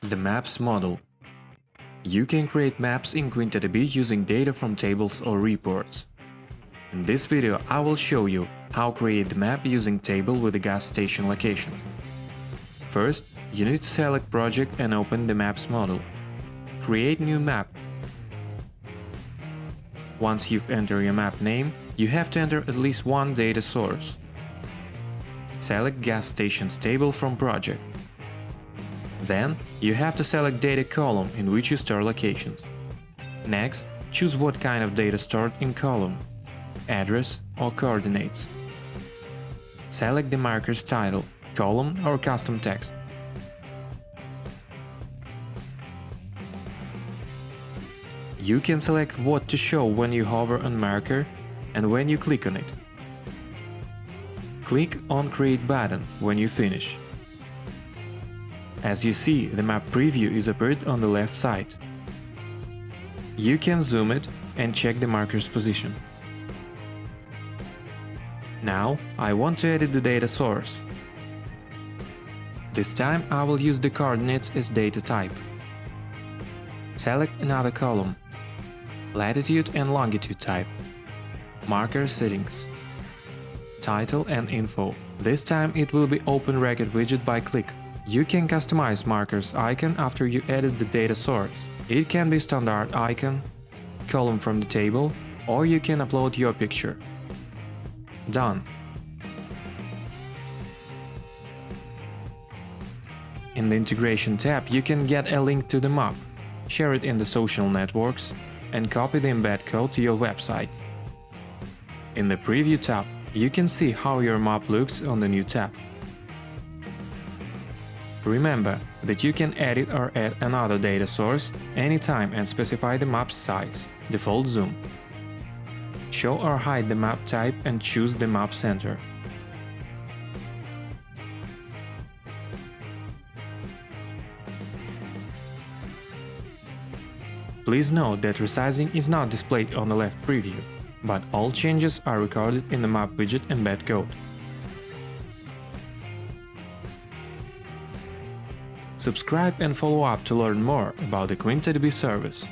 The Maps model. You can create maps in QuintaDB using data from tables or reports. In this video, I will show you how to create the map using table with a gas station location. First, you need to select project and open the Maps model. Create new map. Once you've entered your map name, you have to enter at least one data source. Select gas stations table from project. Then, you have to select data column in which you store locations. Next, choose what kind of data stored in column, address or coordinates. Select the marker's title, column or custom text. You can select what to show when you hover on marker and when you click on it. Click on Create button when you finish. As you see, the map preview is appeared on the left side. You can zoom it and check the marker's position. Now, I want to edit the data source. This time I will use the coordinates as data type. Select another column, latitude and longitude type, marker settings, title and info. This time it will be Open Record widget by click. You can customize marker's icon after you edit the data source. It can be standard icon, column from the table, or you can upload your picture. Done. In the Integration tab, you can get a link to the map, share it in the social networks, and copy the embed code to your website. In the Preview tab, you can see how your map looks on the new tab. Remember that you can edit or add another data source anytime and specify the map's size, default zoom. Show or hide the map type and choose the map center. Please note that resizing is not displayed on the left preview, but all changes are recorded in the map widget embed code. Subscribe and follow up to learn more about the QuintaDB service.